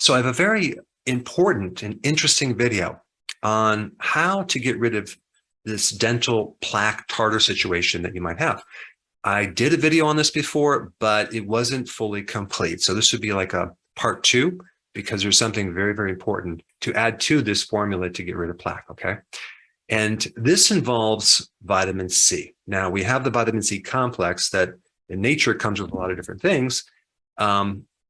So I have a very important and interesting video on how to get rid of this dental plaque tartar situation that you might have. I did a video on this before, but it wasn't fully complete. So this would be like a part 2, because there's something very, very important to add to this formula to get rid of plaque, okay? And this involves vitamin C. Now, we have the vitamin C complex that in nature comes with a lot of different things.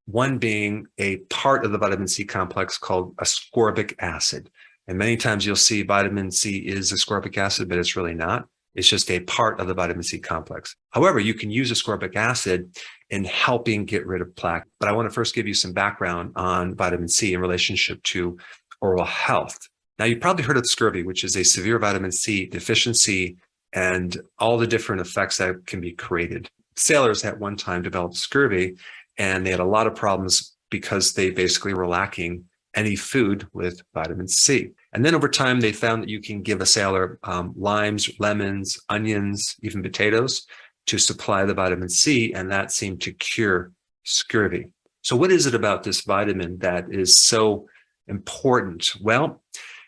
One being a part of the vitamin C complex called ascorbic acid. And many times you'll see vitamin C is ascorbic acid, but it's really not. It's just a part of the vitamin C complex. However, you can use ascorbic acid in helping get rid of plaque. But I want to first give you some background on vitamin C in relationship to oral health. Now, you've probably heard of scurvy, which is a severe vitamin C deficiency and all the different effects that can be created. Sailors at one time developed scurvy, and they had a lot of problems because they basically were lacking any food with vitamin C. And then over time, they found that you can give a sailor limes, lemons, onions, even potatoes to supply the vitamin C, and that seemed to cure scurvy. So what is it about this vitamin that is so important? Well,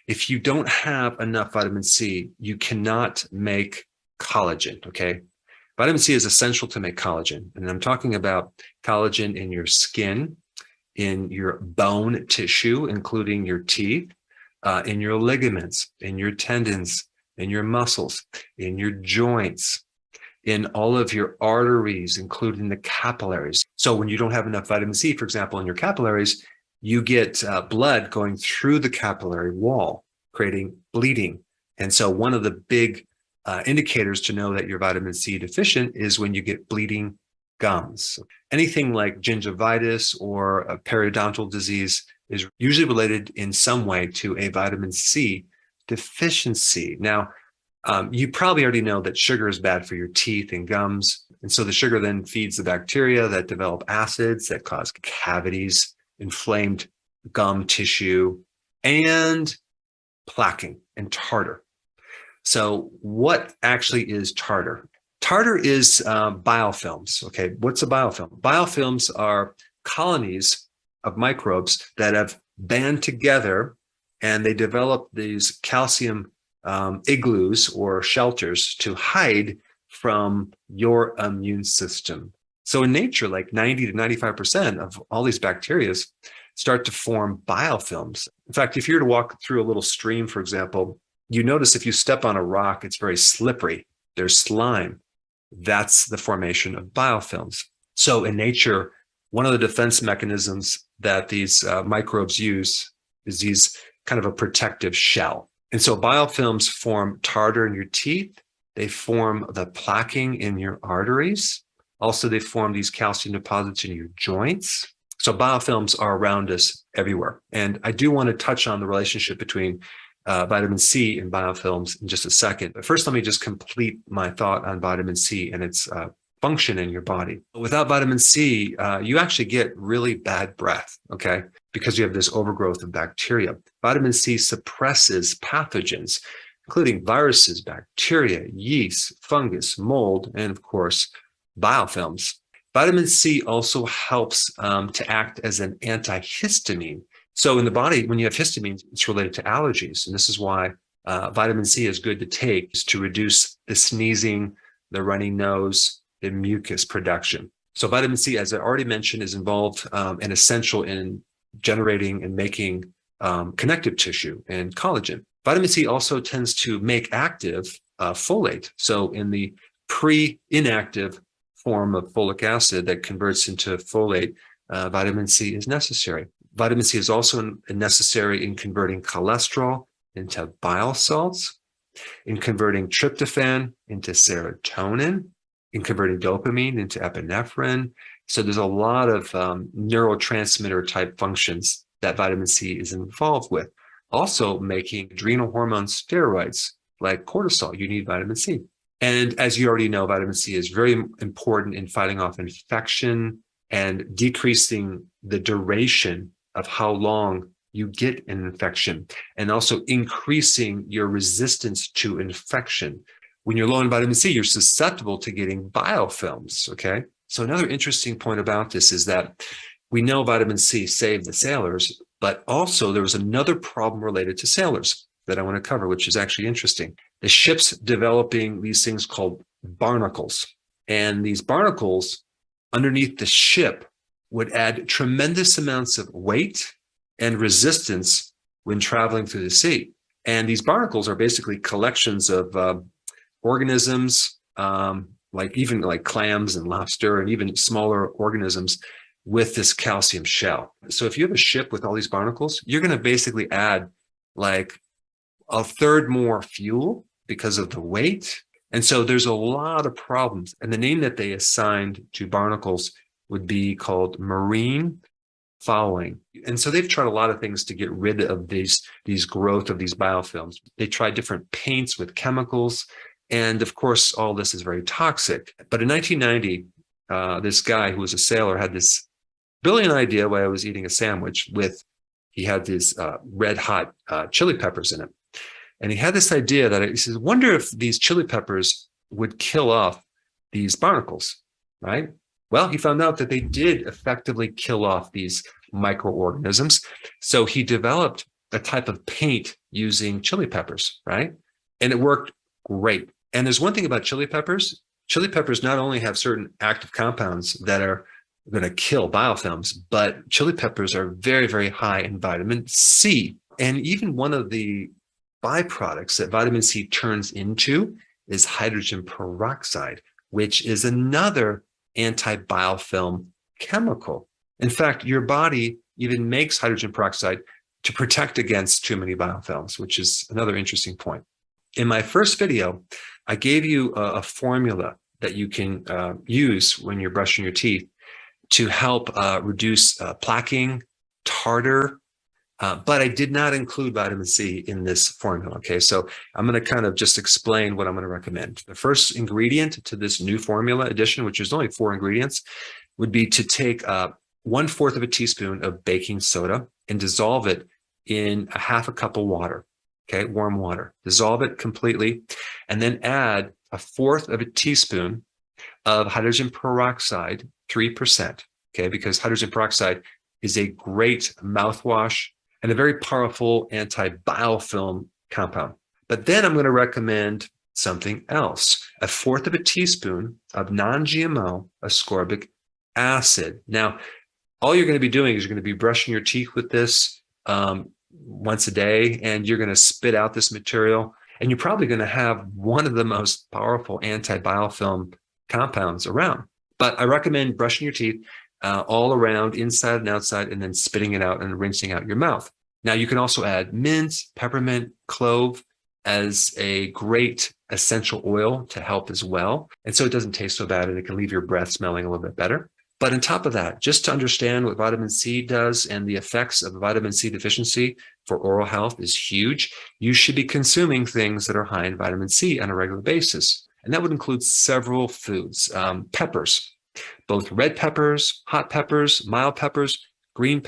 if you don't have enough vitamin C, you cannot make collagen, okay? Vitamin C is essential to make collagen, and I'm talking about collagen in your skin, in your bone tissue, including your teeth, in your ligaments, in your tendons, in your muscles, in your joints, in all of your arteries, including the capillaries. So when you don't have enough vitamin C, for example, in your capillaries, you get blood going through the capillary wall, creating bleeding. And so one of the big indicators to know that you're vitamin C deficient is when you get bleeding gums. Anything like gingivitis or a periodontal disease is usually related in some way to a vitamin C deficiency. Now, you probably already know that sugar is bad for your teeth and gums. And so the sugar then feeds the bacteria that develop acids that cause cavities, inflamed gum tissue, and plaquing and tartar. So what actually is tartar? Tartar is biofilms. Okay, what's a biofilm? Biofilms are colonies of microbes that have band together, and they develop these calcium igloos or shelters to hide from your immune system. So in nature, like 90 to 95% of all these bacteria start to form biofilms. In fact, if you were to walk through a little stream, for example, you notice if you step on a rock, it's very slippery. There's slime. That's the formation of biofilms. So in nature, one of the defense mechanisms that these microbes use is these kind of a protective shell. And so biofilms form tartar in your teeth. They form the plaquing in your arteries. Also, they form these calcium deposits in your joints. So biofilms are around us everywhere. And I do want to touch on the relationship between vitamin C and biofilms in just a second. But first, let me just complete my thought on vitamin C and its function in your body. Without vitamin C, you actually get really bad breath, okay? Because you have this overgrowth of bacteria. Vitamin C suppresses pathogens, including viruses, bacteria, yeast, fungus, mold, and of course, biofilms. Vitamin C also helps to act as an antihistamine. So in the body, when you have histamine, it's related to allergies. And this is why vitamin C is good to take, is to reduce the sneezing, the runny nose, the mucus production. So vitamin C, as I already mentioned, is involved and essential in generating and making connective tissue and collagen. Vitamin C also tends to make active folate. So in the pre-inactive form of folic acid that converts into folate, vitamin C is necessary. Vitamin C is also necessary in converting cholesterol into bile salts, in converting tryptophan into serotonin, in converting dopamine into epinephrine. So there's a lot of neurotransmitter type functions that vitamin C is involved with. Also making adrenal hormone steroids like cortisol, you need vitamin C. And as you already know, vitamin C is very important in fighting off infection and decreasing the duration of how long you get an infection, and also increasing your resistance to infection. When you're low in vitamin C, you're susceptible to getting biofilms, okay? So another interesting point about this is that we know vitamin C saved the sailors, but also there was another problem related to sailors that I want to cover, which is actually interesting. The ship's developing these things called barnacles. And these barnacles underneath the ship would add tremendous amounts of weight and resistance when traveling through the sea. And these barnacles are basically collections of organisms, like clams and lobster and even smaller organisms with this calcium shell. So if you have a ship with all these barnacles, you're going to basically add like a third more fuel because of the weight. And so there's a lot of problems. And the name that they assigned to barnacles would be called marine fouling. And so they've tried a lot of things to get rid of these growth of these biofilms. They tried different paints with chemicals. And of course, all this is very toxic. But in 1990, this guy who was a sailor had this brilliant idea while I was eating a sandwich he had these red hot chili peppers in it. And he had this idea that he says, wonder if these chili peppers would kill off these barnacles, right? Well, he found out that they did effectively kill off these microorganisms. So he developed a type of paint using chili peppers, right? And it worked great. And there's one thing about chili peppers. Chili peppers not only have certain active compounds that are going to kill biofilms, but chili peppers are very, very high in vitamin C. And even one of the byproducts that vitamin C turns into is hydrogen peroxide, which is another anti-biofilm chemical. In fact, your body even makes hydrogen peroxide to protect against too many biofilms, which is another interesting point. In my first video, I gave you a formula that you can use when you're brushing your teeth to help reduce plaquing, tartar, but I did not include vitamin C in this formula. Okay, so I'm going to kind of just explain what I'm going to recommend. The first ingredient to this new formula addition, which is only 4 ingredients, would be to take 1/4 of a teaspoon of baking soda and dissolve it in a half a cup of water. Okay, warm water. Dissolve it completely, and then add 1/4 of a teaspoon of hydrogen peroxide, 3%. Okay, because hydrogen peroxide is a great mouthwash and a very powerful anti-biofilm compound. But then I'm going to recommend something else, 1/4 of a teaspoon of non-GMO ascorbic acid. Now, all you're going to be doing is you're going to be brushing your teeth with this once a day, and you're going to spit out this material, and you're probably going to have one of the most powerful anti-biofilm compounds around. But I recommend brushing your teeth all around, inside and outside, and then spitting it out and rinsing out your mouth. Now, you can also add mint, peppermint, clove as a great essential oil to help as well. And so it doesn't taste so bad, and it can leave your breath smelling a little bit better. But on top of that, just to understand what vitamin C does and the effects of vitamin C deficiency for oral health is huge, you should be consuming things that are high in vitamin C on a regular basis. And that would include several foods, peppers, both red peppers, hot peppers, mild peppers, green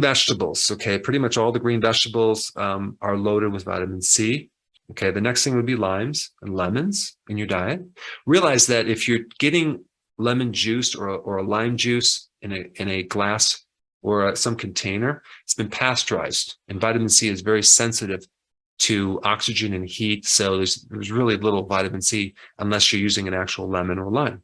vegetables. Okay, pretty much all the green vegetables are loaded with vitamin C. Okay, the next thing would be limes and lemons in your diet. Realize that if you're getting lemon juice or a lime juice in a glass or some container, it's been pasteurized, and vitamin C is very sensitive to oxygen and heat. So there's really little vitamin C unless you're using an actual lemon or lime.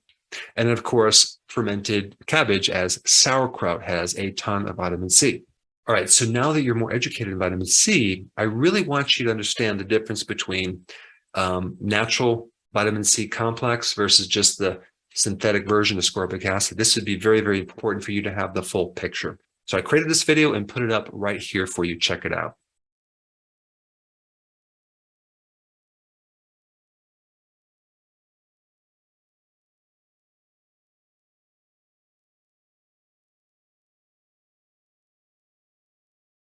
And of course, fermented cabbage as sauerkraut has a ton of vitamin C. All right, so now that you're more educated in vitamin C, I really want you to understand the difference between natural vitamin C complex versus just the synthetic version of ascorbic acid. This would be very, very important for you to have the full picture. So I created this video and put it up right here for you. Check it out.